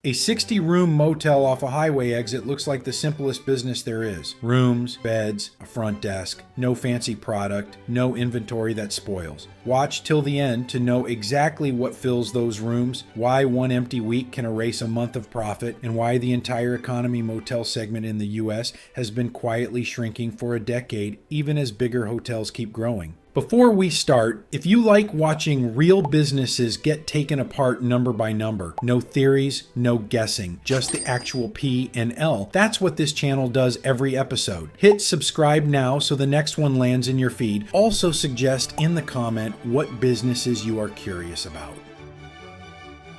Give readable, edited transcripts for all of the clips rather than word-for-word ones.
A 60-room motel off a highway exit looks like the simplest business there is. Rooms, beds, a front desk, no fancy product, no inventory that spoils. Watch till the end to know exactly what fills those rooms, why one empty week can erase a month of profit, and why the entire economy motel segment in the US has been quietly shrinking for a decade, even as bigger hotels keep growing. Before we start, if you like watching real businesses get taken apart number by number, no theories, no guessing, just the actual P&L, that's what this channel does every episode. Hit subscribe now so the next one lands in your feed. Also suggest in the comment what businesses you are curious about.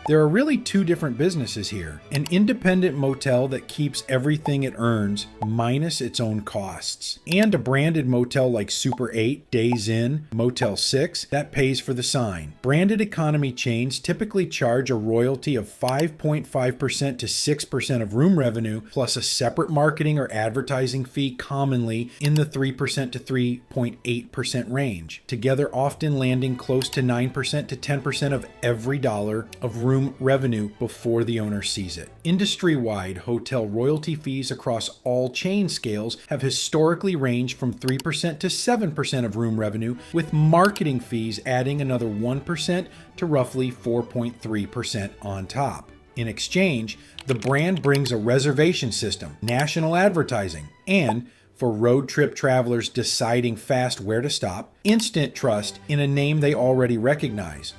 There are really two different businesses here. An independent motel that keeps everything it earns minus its own costs. And a branded motel like Super 8, Days Inn, Motel 6 that pays for the sign. Branded economy chains typically charge a royalty of 5.5% to 6% of room revenue plus a separate marketing or advertising fee, commonly in the 3% to 3.8% range, together often landing close to 9% to 10% of every dollar of room revenue before the owner sees it. Industry-wide, hotel royalty fees across all chain scales have historically ranged from 3% to 7% of room revenue, with marketing fees adding another 1% to roughly 4.3% on top. In exchange, the brand brings a reservation system, national advertising, and for road trip travelers deciding fast where to stop, instant trust in a name they already recognize.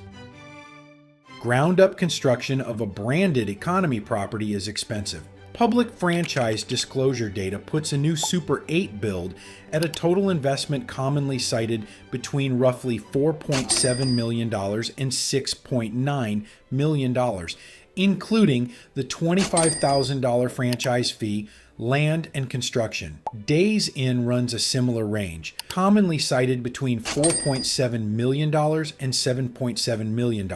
Ground-up construction of a branded economy property is expensive. Public franchise disclosure data puts a new Super 8 build at a total investment commonly cited between roughly $4.7 million and $6.9 million, including the $25,000 franchise fee, land, and construction. Days Inn runs a similar range, commonly cited between $4.7 million and $7.7 million.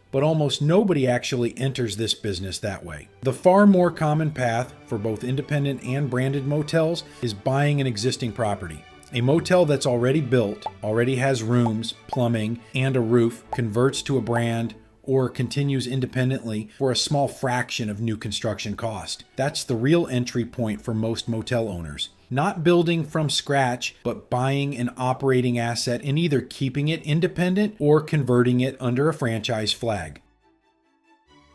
But almost nobody actually enters this business that way. The far more common path for both independent and branded motels is buying an existing property. A motel that's already built, already has rooms, plumbing, and a roof, converts to a brand or continues independently for a small fraction of new construction cost. That's the real entry point for most motel owners. Not building from scratch, but buying an operating asset and either keeping it independent or converting it under a franchise flag.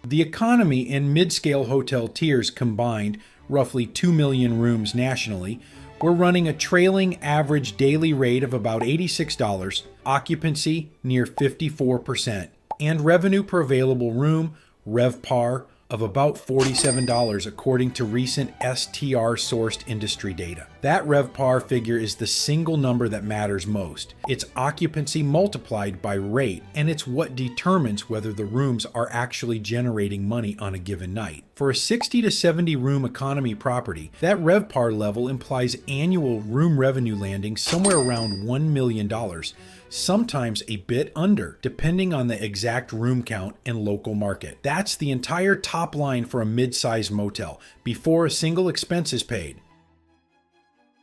The economy and mid-scale hotel tiers combined, roughly 2 million rooms nationally, we're running a trailing average daily rate of about $86, occupancy near 54%, and revenue per available room, RevPAR, of about $47 according to recent STR-sourced industry data. That RevPAR figure is the single number that matters most. It's occupancy multiplied by rate, and it's what determines whether the rooms are actually generating money on a given night. For a 60 to 70 room economy property, that RevPAR level implies annual room revenue landing somewhere around $1 million, sometimes a bit under, depending on the exact room count and local market. That's the entire top line for a mid-sized motel, before a single expense is paid.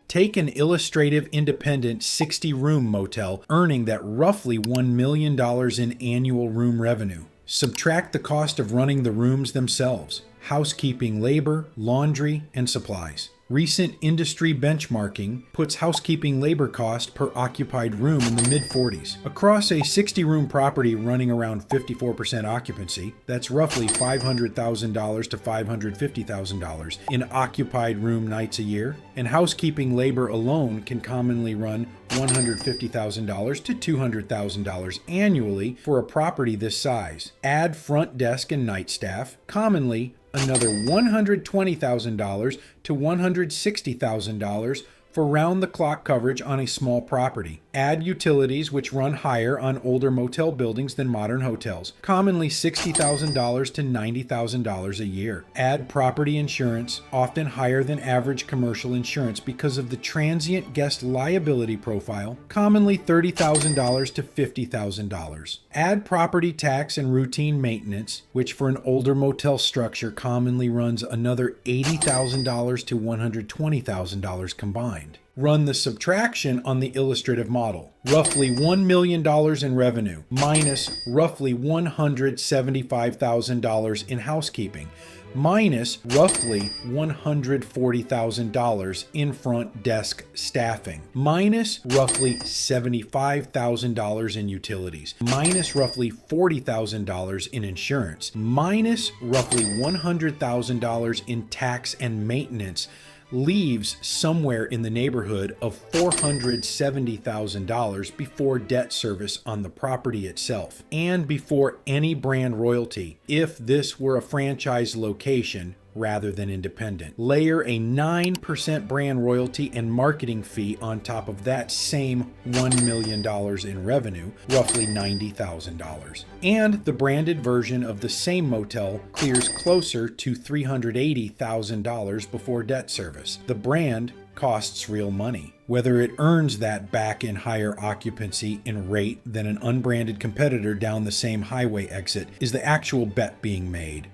Take an illustrative independent 60-room motel earning that roughly $1 million in annual room revenue. Subtract the cost of running the rooms themselves, housekeeping labor, laundry, and supplies. Recent industry benchmarking puts housekeeping labor cost per occupied room in the mid-40s. Across a 60-room property running around 54% occupancy, that's roughly $500,000 to $550,000 in occupied room nights a year, and housekeeping labor alone can commonly run $150,000 to $200,000 annually for a property this size. Add front desk and night staff, commonly another $120,000 to $160,000 for round-the-clock coverage on a small property. Add utilities, which run higher on older motel buildings than modern hotels, commonly $60,000 to $90,000 a year. Add property insurance, often higher than average commercial insurance because of the transient guest liability profile, commonly $30,000 to $50,000. Add property tax and routine maintenance, which for an older motel structure commonly runs another $80,000 to $120,000 combined. Run the subtraction on the illustrative model. Roughly $1 million in revenue minus roughly $175,000 in housekeeping. minus roughly $140,000 in front desk staffing, minus roughly $75,000 in utilities, minus roughly $40,000 in insurance, minus roughly $100,000 in tax and maintenance, leaves somewhere in the neighborhood of $470,000 before debt service on the property itself, and before any brand royalty if this were a franchise location rather than independent. Layer a 9% brand royalty and marketing fee on top of that same $1 million in revenue, roughly $90,000. And the branded version of the same motel clears closer to $380,000 before debt service. The brand costs real money. Whether it earns that back in higher occupancy in rate than an unbranded competitor down the same highway exit is the actual bet being made.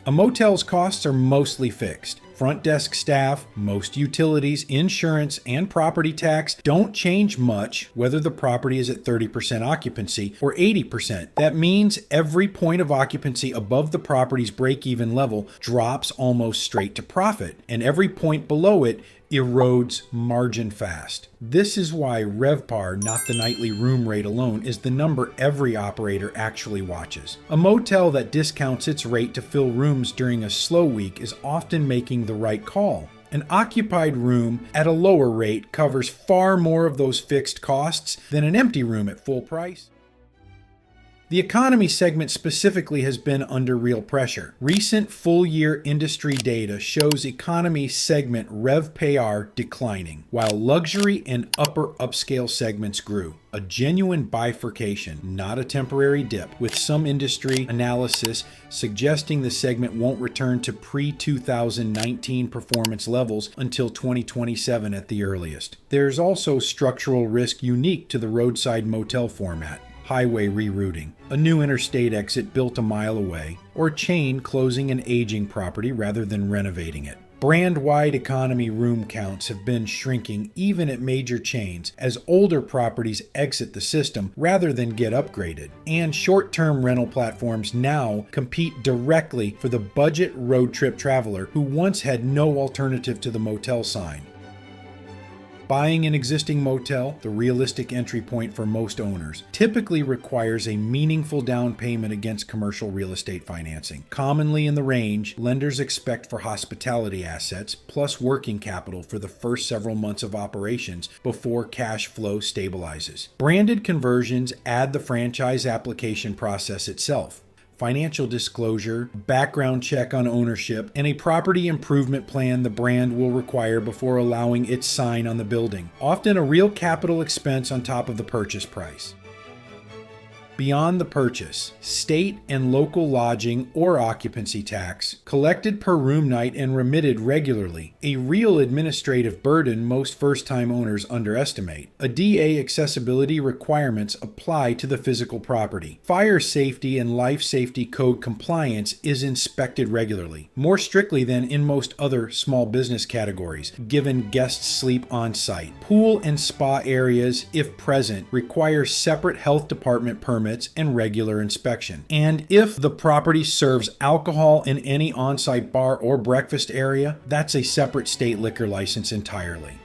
A motel's costs are mostly fixed. Front desk staff, most utilities, insurance, and property tax don't change much whether the property is at 30% occupancy or 80%. That means every point of occupancy above the property's break-even level drops almost straight to profit, and every point below it erodes margin fast. This is why RevPAR, not the nightly room rate alone, is the number every operator actually watches. A motel that discounts its rate to fill rooms during a slow week is often making the right call. An occupied room at a lower rate covers far more of those fixed costs than an empty room at full price. The economy segment specifically has been under real pressure. Recent full-year industry data shows economy segment RevPAR declining, while luxury and upper upscale segments grew. A genuine bifurcation, not a temporary dip, with some industry analysis suggesting the segment won't return to pre-2019 performance levels until 2027 at the earliest. There's also structural risk unique to the roadside motel format. Highway rerouting, a new interstate exit built a mile away, or chain closing an aging property rather than renovating it. Brand-wide economy room counts have been shrinking even at major chains as older properties exit the system rather than get upgraded. And short-term rental platforms now compete directly for the budget road trip traveler who once had no alternative to the motel sign. Buying an existing motel, the realistic entry point for most owners, typically requires a meaningful down payment against commercial real estate financing. Commonly in the range lenders expect for hospitality assets plus working capital for the first several months of operations before cash flow stabilizes. Branded conversions add the franchise application process itself. Financial disclosure, background check on ownership, and a property improvement plan the brand will require before allowing its sign on the building. Often a real capital expense on top of the purchase price. Beyond the purchase, state and local lodging or occupancy tax, collected per room night and remitted regularly, a real administrative burden most first-time owners underestimate. A DA accessibility requirements apply to the physical property. Fire safety and life safety code compliance is inspected regularly, more strictly than in most other small business categories, given guests sleep on site. Pool and spa areas, if present, require separate health department permits and regular inspection. And if the property serves alcohol in any on-site bar or breakfast area, that's a separate state liquor license entirely.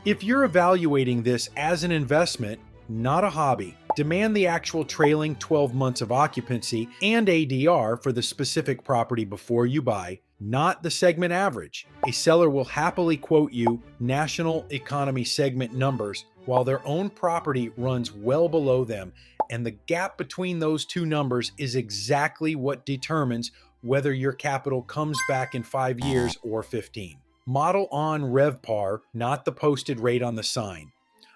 If you're evaluating this as an investment, not a hobby, demand the actual trailing 12 months of occupancy and ADR for the specific property before you buy, not the segment average. A seller will happily quote you national economy segment numbers while their own property runs well below them, and the gap between those two numbers is exactly what determines whether your capital comes back in 5 years or 15. Model on RevPAR, not the posted rate on the sign.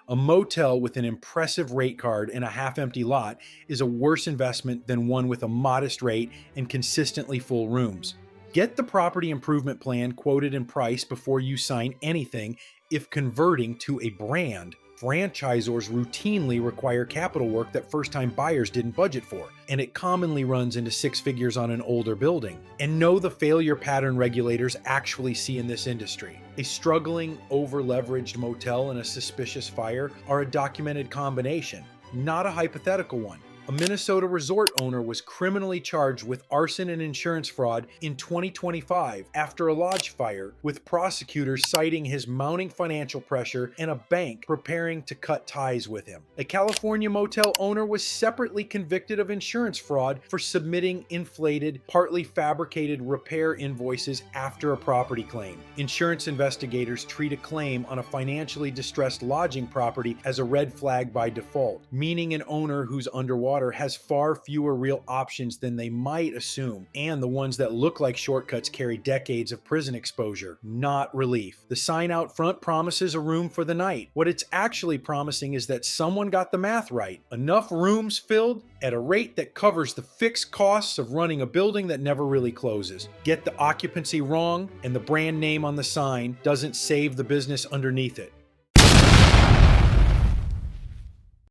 A motel with an impressive rate card and a half-empty lot is a worse investment than one with a modest rate and consistently full rooms. Get the property improvement plan quoted and priced before you sign anything if converting to a brand. Franchisors routinely require capital work that first-time buyers didn't budget for, and it commonly runs into 6 figures on an older building. And know the failure pattern regulators actually see in this industry. A struggling, over-leveraged motel and a suspicious fire are a documented combination, not a hypothetical one. A Minnesota resort owner was criminally charged with arson and insurance fraud in 2025 after a lodge fire, with prosecutors citing his mounting financial pressure and a bank preparing to cut ties with him. A California motel owner was separately convicted of insurance fraud for submitting inflated, partly fabricated repair invoices after a property claim. Insurance investigators treat a claim on a financially distressed lodging property as a red flag by default, meaning an owner who's underwater has far fewer real options than they might assume, and the ones that look like shortcuts carry decades of prison exposure, not relief. The sign out front promises a room for the night. What it's actually promising is that someone got the math right. Enough rooms filled at a rate that covers the fixed costs of running a building that never really closes. Get the occupancy wrong, and the brand name on the sign doesn't save the business underneath it.